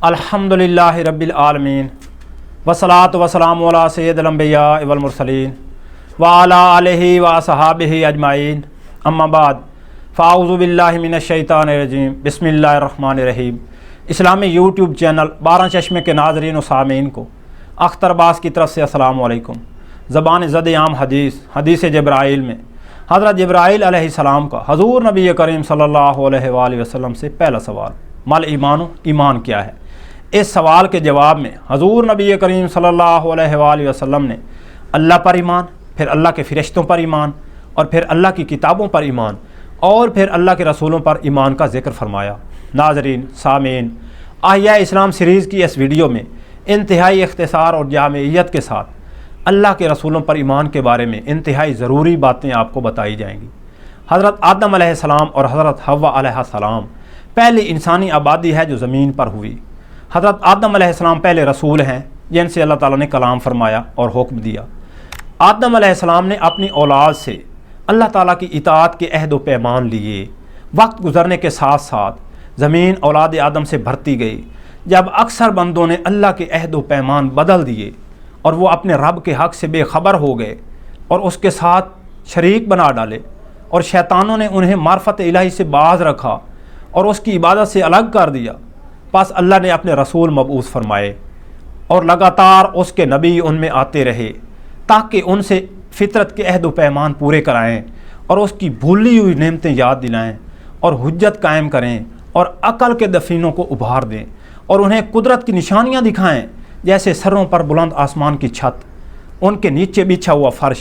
अल्हम्दुलिल्लाहि रब्बिल आलमीन वस्सलातु वस्सलामु अला सय्यिदिल अंबिया वल मुरसलीन व अला आलिहि व असहाबिहि अजमाइन अम्मा बाद फ़ाऊज़ु बिल्लाहि मिनश शैतानिर रजीम बिस्मिल्लाहिर रहमानिर रहीम। इस्लामी यूट्यूब चैनल 12 चश्मे के नाज़रीन व सामीन को अख्तर अब्बास की तरफ से अस्सलामु अलैकुम। ज़बान ज़द आम हदीस जिब्राइल में हज़रत जिब्राइल अलैहिस्सलाम का हज़ूर नबी करीम सल्लल्लाहु अलैहि वसल्लम से पहला सवाल, मल ईमानु, ईमान क्या है। इस सवाल के जवाब में हज़ूर नबी करीम सल्लल्लाहु अलैहि वसल्लम ने अल्लाह पर ईमान, फिर अल्लाह के फ़रिश्तों पर ईमान, और फिर अल्लाह की किताबों पर ईमान, और फिर अल्लाह के रसूलों पर ईमान का ज़िक्र फरमाया। नाज़रीन सामीन, आहिया इस्लाम सीरीज़ की इस वीडियो में इंतहाई इख्तिसार और जामियत के साथ अल्लाह के रसूलों पर ईमान के बारे में इंतहाई ज़रूरी बातें आपको बताई जाएंगी। हज़रत आदम अलैहिस्सलाम और हज़रत हव्वा अलैहिस्सलाम पहली इंसानी आबादी है जो ज़मीन पर हुई। हज़रत आदम अलैहिस्सलाम पहले रसूल हैं जिनसे अल्लाह ताला ने कलाम फरमाया और हुक्म दिया। आदम अलैहिस्सलाम ने अपनी औलाद से अल्लाह ताला की इताअत के अहद व पैमान लिए। वक्त गुज़रने के साथ साथ ज़मीन औलाद आदम से भरती गई। जब अक्सर बंदों ने अल्लाह के अहद व पैमान बदल दिए और वो अपने रब के हक़ से बेखबर हो गए और उसके साथ शरीक बना डाले, और शैतानों ने उन्हें मार्फत इलाही से बाज रखा और उसकी इबादत से अलग कर दिया, बस अल्लाह ने अपने रसूल मबऊस फरमाए और लगातार उसके नबी उनमें आते रहे ताकि उनसे फ़ितरत के अहद व पैमान पूरे कराएं और उसकी भूली हुई नेमतें याद दिलाएं और हुज्जत कायम करें और अकल के दफीनों को उभार दें और उन्हें कुदरत की निशानियां दिखाएं, जैसे सरों पर बुलंद आसमान की छत, उनके नीचे बिछा हुआ फ़र्श,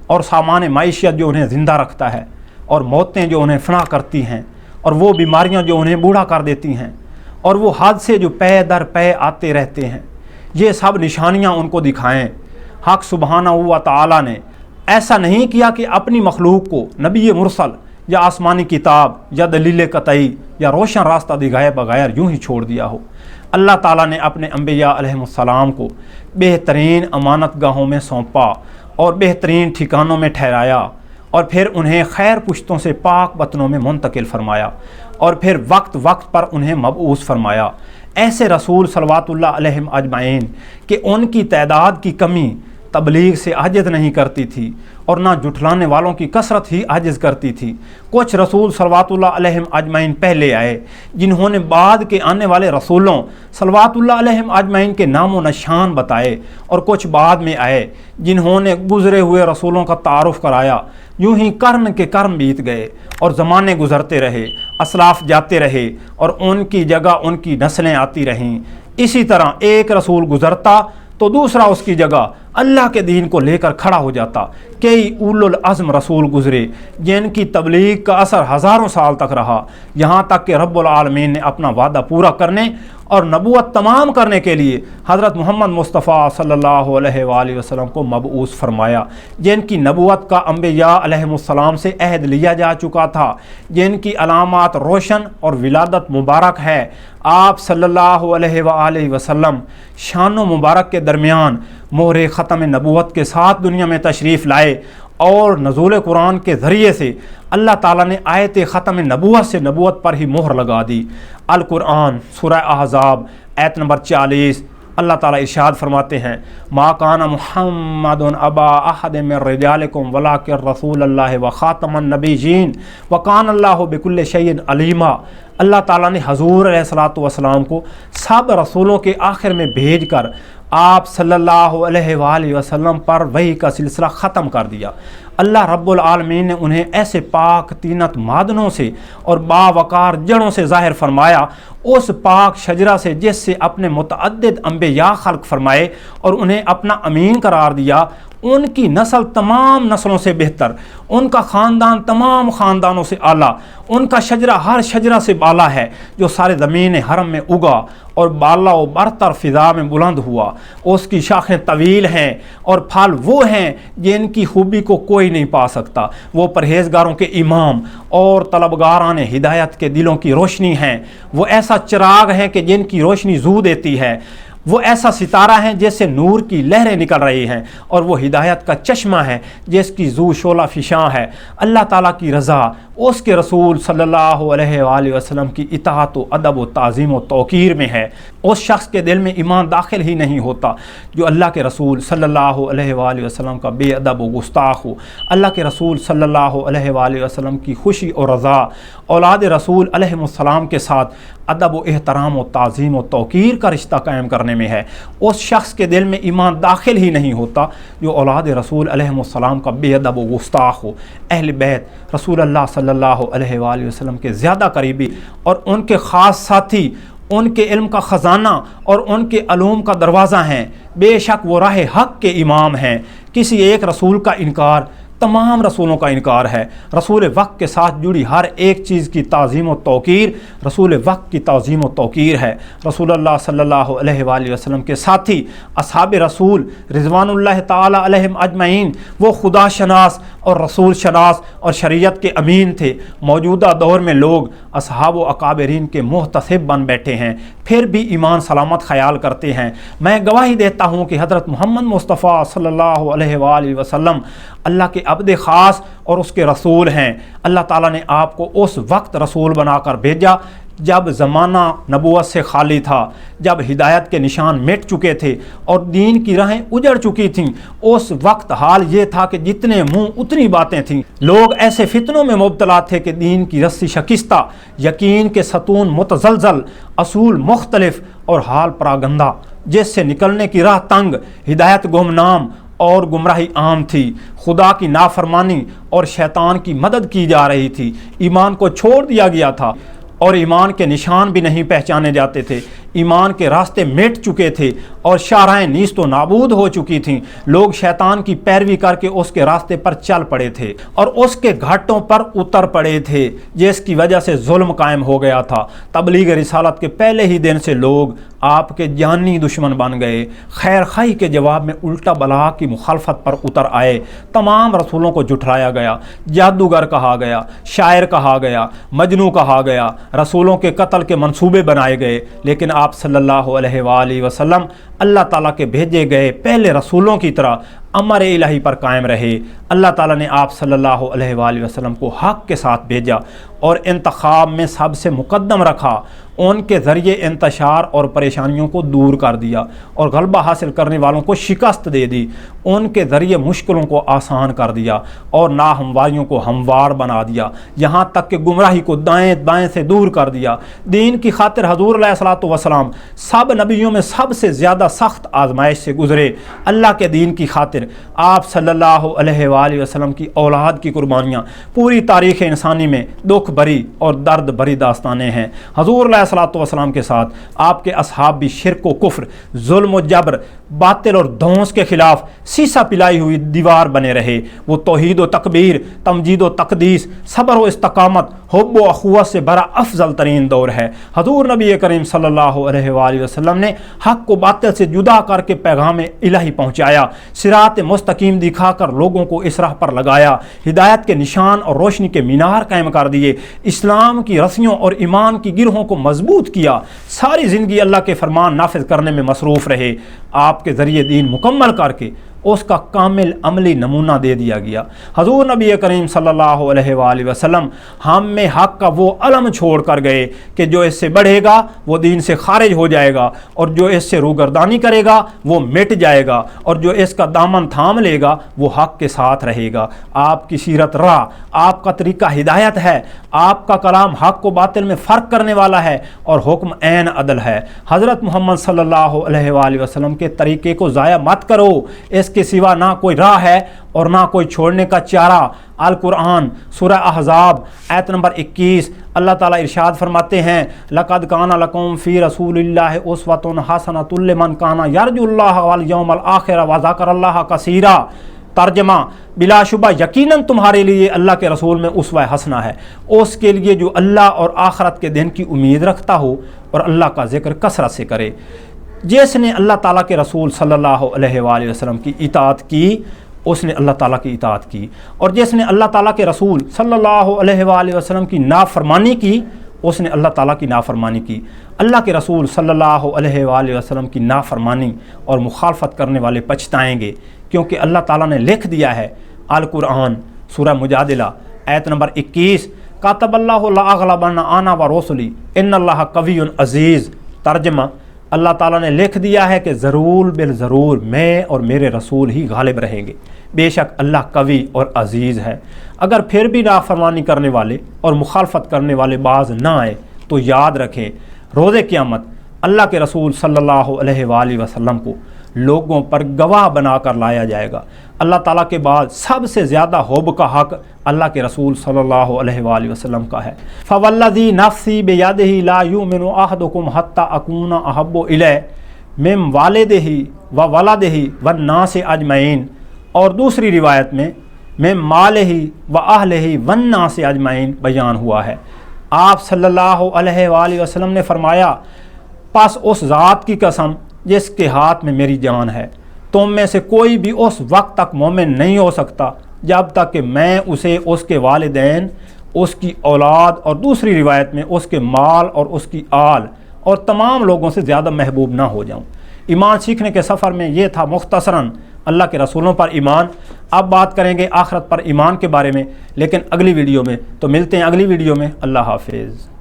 और सामान माइशियत जो उन्हें ज़िंदा रखता है, और मौतें जो उन्हें फना करती हैं, और वो बीमारियां जो उन्हें बूढ़ा कर देती हैं, और वो हादसे जो पै दर पै आते रहते हैं। ये सब निशानियां उनको दिखाएं। हक़ सुब्हानहू व तआला ने ऐसा नहीं किया कि अपनी मखलूक को नबी मुरसल या आसमानी किताब या दलील कतई या रोशन रास्ता दिखाए बगैर यूं ही छोड़ दिया हो। अल्लाह ताला ने अपने अंबिया अलैहिस्सलाम को बेहतरीन अमानतगाहों में सौंपा और बेहतरीन ठिकानों में ठहराया, और फिर उन्हें खैर पुश्तों से पाक वतनों में मुंतकिल फरमाया, और फिर वक्त वक्त पर उन्हें मबऊस फरमाया। ऐसे रसूल सल्लल्लाहु अलैहि अजमाइन कि उनकी तादाद की कमी तबलीग से आजिज़ नहीं करती थी और ना जुठलाने वालों की कसरत ही आजिज़ करती थी। कुछ रसूल सल्लल्लाहु अलैहि अजमाइन पहले आए जिन्होंने बाद के आने वाले रसूलों सल्लल्लाहु अलैहि अजमाइन के नाम व निशान बताए, और कुछ बाद में आए जिन्होंने गुज़रे हुए रसूलों का तारुफ़ कराया। यूं ही कर्न के कर्म बीत गए और ज़माने गुज़रते रहे, असलाफ जाते रहे और उनकी जगह उनकी नस्लें आती रहीं। इसी तरह एक रसूल गुज़रता तो दूसरा उसकी जगह अल्लाह के दीन को लेकर खड़ा हो जाता। कई उलुल अज़्म रसूल गुज़रे जिनकी तबलीग का असर हज़ारों साल तक रहा, यहाँ तक कि रब्बुल आलमीन ने अपना वादा पूरा करने और नबूवत तमाम करने के लिए हज़रत मोहम्मद मुस्तफ़ा सल्लल्लाहु अलैहि वसल्लम को मबऊस फरमाया, जिनकी नबूवत का अंबिया अलैहिमुस्सलाम से अहद लिया जा चुका था, जिनकी अलामात रोशन और विलादत मुबारक है। आप सल्लल्लाहु अलैहि वसल्लम शान मुबारक के दरमियान मोहरे ख़त्म नबूवत के साथ दुनिया में तशरीफ़ लाए, और नज़ूल कुरान के ज़रिए से अल्लाह ताला ने आयत ख़त्म नबूवत से नबूवत पर ही मोहर लगा दी। अल कुरान सूरह अहज़ाब आयत नंबर 40 अल्लाह ताला इरशाद फरमाते हैं, मा काना मुहम्मदुन अबा अहद मिन रिजालिकुम वलाकिन रसूलुल्लाह व खातमन नबिय्यीन व कान अल्लाहु बिकुल्लि शैइन अलीमा। अल्लाह ताला ने हज़ूर अलैहिस्सलातु वस्सलाम को सब रसूलों के आखिर में भेज कर आप सल्लल्लाहु अलैहि वसल्लम पर वही का सिलसिला ख़त्म कर दिया। अल्लाह रब्बुल आलमीन ने उन्हें ऐसे पाक तीनत मादनों से और बावकार जड़ों से ज़ाहिर फरमाया, उस पाक शजरा से जिससे अपने मुतअद्दिद अंबिया खल्क फरमाए और उन्हें अपना अमीन करार दिया। उनकी नस्ल तमाम नस्लों से बेहतर, उनका ख़ानदान तमाम ख़ानदानों से आला, उनका शजरा हर शजरा से बाला है जो सारे ज़मीन हरम में उगा और बाला व बरतर फ़िज़ा में बुलंद हुआ। उसकी शाखें तवील हैं और फल वो हैं जिनकी खूबी को कोई नहीं पा सकता। वो परहेज़गारों के इमाम और तलबगारान हिदायत के दिलों की रोशनी हैं। वो ऐसा चिराग हैं कि जिनकी रोशनी जू देती है। वो ऐसा सितारा है जैसे नूर की लहरें निकल रही हैं, और वो हिदायत का चश्मा है जिसकी जू शोला फिशां है। अल्लाह ताला की रज़ा اس کے رسول صلی اللہ علیہ وآلہ وسلم کی اطاعت و ادب و تعظیم و توقیر میں ہے۔ اس شخص کے دل میں ایمان داخل ہی نہیں ہوتا جو اللہ کے رسول صلی اللہ علیہ وآلہ وسلم کا بے ادب و گستاخ ہو۔ اللہ کے رسول صلی اللہ علیہ وآلہ وسلم کی خوشی اور رضا اولاد رسول علیہ السلام کے ساتھ ادب و احترام و تعظیم و توقیر کا رشتہ قائم کرنے میں ہے۔ اس شخص کے دل میں ایمان داخل ہی نہیں ہوتا جو اولاد رسول علیہ السلام کا بے ادب و گستاخ ہو۔ اہل بیت رسول اللہ صلی اللہ علیہ وآلہ وسلم کے زیادہ قریبی اور ان کے خاص ساتھی ان کے علم کا خزانہ اور ان کے علوم کا دروازہ ہیں۔ بے شک وہ راہ حق کے امام ہیں۔ کسی ایک رسول کا انکار تمام رسولوں کا انکار ہے۔ رسول وقت کے ساتھ جڑی ہر ایک چیز کی تعظیم و توقیر رسول وقت کی تعظیم و توقیر ہے۔ رسول اللہ صلی اللہ علیہ وآلہ وسلم کے ساتھی اصحاب رسول رضوان اللہ تعالی علیہم اجمعین وہ خدا شناس اور رسول شناس اور شریعت کے امین تھے۔ موجودہ دور میں لوگ اصحاب و اکابرین کے محتسب بن بیٹھے ہیں، پھر بھی ایمان سلامت خیال کرتے ہیں۔ میں گواہی دیتا ہوں کہ حضرت محمد مصطفیٰ صلی اللہ علیہ وآلہ وسلم اللہ کے عبد خاص اور اس کے رسول ہیں۔ اللہ تعالیٰ نے آپ کو اس وقت رسول بنا کر بھیجا جب زمانہ نبوت سے خالی تھا، جب ہدایت کے نشان مٹ چکے تھے اور دین کی راہیں اجڑ چکی تھیں۔ اس وقت حال یہ تھا کہ جتنے منہ اتنی باتیں تھیں۔ لوگ ایسے فتنوں میں مبتلا تھے کہ دین کی رسی شکستہ، یقین کے ستون متزلزل، اصول مختلف اور حال پراگندہ، جس سے نکلنے کی راہ تنگ، ہدایت گمنام اور گمراہی عام تھی۔ خدا کی نافرمانی اور شیطان کی مدد کی جا رہی تھی۔ ایمان کو چھوڑ دیا گیا تھا اور ایمان کے نشان بھی نہیں پہچانے جاتے تھے۔ ایمان کے راستے مٹ چکے تھے اور شاہراہیں نیست و نابود ہو چکی تھیں۔ لوگ شیطان کی پیروی کر کے اس کے راستے پر چل پڑے تھے اور اس کے گھاٹوں پر اتر پڑے تھے، جس کی وجہ سے ظلم قائم ہو گیا تھا۔ تبلیغ رسالت کے پہلے ہی دن سے لوگ آپ کے جانی دشمن بن گئے۔ خیر خواہی کے جواب میں الٹا بلا کی مخالفت پر اتر آئے۔ تمام رسولوں کو جھٹلایا گیا، جادوگر کہا گیا، شاعر کہا گیا، مجنوں کہا گیا، رسولوں کے قتل کے منصوبے بنائے گئے۔ لیکن آپ صلی اللہ علیہ وآلہ وسلم اللہ تعالیٰ کے بھیجے گئے پہلے رسولوں کی طرح امر الہی پر قائم رہے۔ اللہ تعالیٰ نے آپ صلی اللہ علیہ وآلہ وسلم کو حق کے ساتھ بھیجا اور انتخاب میں سب سے مقدم رکھا۔ ان کے ذریعے انتشار اور پریشانیوں کو دور کر دیا اور غلبہ حاصل کرنے والوں کو شکست دے دی۔ ان کے ذریعے مشکلوں کو آسان کر دیا اور ناہمواریوں کو ہموار بنا دیا، یہاں تک کہ گمراہی کو دائیں بائیں سے دور کر دیا۔ دین کی خاطر حضور علیہ الصلوۃ والسلام سب نبیوں میں سب سے زیادہ سخت آزمائش سے گزرے۔ اللہ کے دین کی خاطر آپ صلی اللہ علیہ وآلہ وسلم کی اولاد کی قربانیاں پوری تاریخ انسانی میں دکھ بھری اور درد بھری داستانیں ہیں۔ حضور علیہ الصلوۃ والسلام کے ساتھ آپ کے اصحاب بھی شرک و کفر، ظلم و جبر، باطل اور دھونس کے خلاف سیسا پلائی ہوئی دیوار بنے رہے۔ وہ توحید و تکبیر، تمجید و تقدیس، صبر و استقامت، حب و اخوت سے بڑا افضل ترین دور ہے۔ حضور نبی کریم صلی اللہ علیہ وآلہ وسلم نے حق کو باطل سے جدا کر کے پیغام الہی پہنچایا، صراط مستقیم دکھا کر لوگوں کو اس راہ پر لگایا، ہدایت کے نشان اور روشنی کے مینار قائم کر دیے، اسلام کی رسیوں اور ایمان کی گرہوں کو مضبوط کیا۔ ساری زندگی اللہ کے فرمان نافذ کرنے میں مصروف رہے۔ آپ کے ذریعے دین مکمل کر کے اس کا کامل عملی نمونہ دے دیا گیا۔ حضور نبی کریم صلی اللہ علیہ وآلہ وسلم ہم میں حق کا وہ علم چھوڑ کر گئے کہ جو اس سے بڑھے گا وہ دین سے خارج ہو جائے گا، اور جو اس سے روگردانی کرے گا وہ مٹ جائے گا، اور جو اس کا دامن تھام لے گا وہ حق کے ساتھ رہے گا۔ آپ کی سیرت راہ، آپ کا طریقہ ہدایت ہے، آپ کا کلام حق و باطل میں فرق کرنے والا ہے اور حکم عین عدل ہے۔ حضرت محمد صلی اللہ علیہ وآلہ وسلم کے طریقے کو ضائع مت کرو، اس کے سوا نہ کوئی راہ ہے اور نہ کوئی چھوڑنے کا چارہ۔ القرآن سورہ احزاب آیت نمبر 21 اللہ تعالیٰ ارشاد فرماتے ہیں، لَقَدْ كَانَ لَكُمْ فِي رَسُولِ اللَّهِ أُسْوَةٌ حَسَنَةٌ لِمَنْ كَانَ يَرْجُو اللَّهَ وَالْيَوْمَ الْآخِرَ وَذَكَرَ اللَّهَ كَثِيرًا۔ ترجمہ، بلا شبہ یقیناً تمہارے لیے اللہ کے رسول میں اسوہ حسنہ ہے، اس کے لیے جو اللہ اور آخرت کے دن کی امید رکھتا ہو اور اللہ کا ذکر کثرت سے کرے۔ جس نے اللہ تعالیٰ کے رسول صلی اللہ علیہ وآلہ وسلم کی اطاعت کی اس نے اللہ تعالیٰ کی اطاعت کی، اور جس نے اللہ تعالیٰ کے رسول صلی اللہ علیہ وآلہ وسلم کی نافرمانی کی اس نے اللہ تعالیٰ کی نافرمانی کی۔ اللہ کے رسول صلی اللہ علیہ وآلہ وسلم کی نافرمانی اور مخالفت کرنے والے پچھتائیں گے، کیونکہ اللہ تعالیٰ نے لکھ دیا ہے۔ القرآن سورہ مجادلہ آیت نمبر 21، कातब अल्लाहु ला अग़लबन्ना आना व रसूली इन्नल्लाह कवियुन अज़ीज़। तर्जमा, अल्लाह ताला ने लिख दिया है कि ज़रूर बिल ज़रूर मैं और मेरे रसूल ही गालिब रहेंगे, बेशक अल्लाह कवी और अज़ीज़ है। अगर फिर भी नाफरमानी करने वाले और मुखालफत करने वाले बाज ना आए तो याद रखें, रोज़े क़यामत अल्लाह के रसूल सल्लल्लाहु अलैहि वसल्लम को लोगों पर गवाह बनाकर लाया जाएगा। अल्लाह ताला के बाद सबसे ज़्यादा हुब का हक़ अल्लाह के रसूल सल्लल्लाहु अलैहि वसल्लम का है। फ़वल्लज़ी नफ़्सी बियदिही ला युमिनु अहदुकुम हत्ता अकूना अहब्बु इलैहि मिन वालिदिही व वलदिही वन नासि अजमईन। और दूसरी रिवायत में मिन मालिही व अहलिही वन नासि अजमईन बयान हुआ है। आप सल्लल्लाहु अलैहि वसल्लम ने फरमाया, पास उस ज़ात की कसम जिसके हाथ में मेरी जान है, तुम में से कोई भी उस वक्त तक मोमिन नहीं हो सकता जब तक कि मैं उसे उसके वालिदैन, उसकी औलाद और दूसरी रिवायत में उसके माल और उसकी आल और तमाम लोगों से ज़्यादा महबूब ना हो जाऊं। ईमान सीखने के सफ़र में ये था मुख्तसरन अल्लाह के रसूलों पर ईमान। अब बात करेंगे आखिरत पर ईमान के बारे में, लेकिन अगली वीडियो में। तो मिलते हैं अगली वीडियो में। अल्लाह हाफिज़।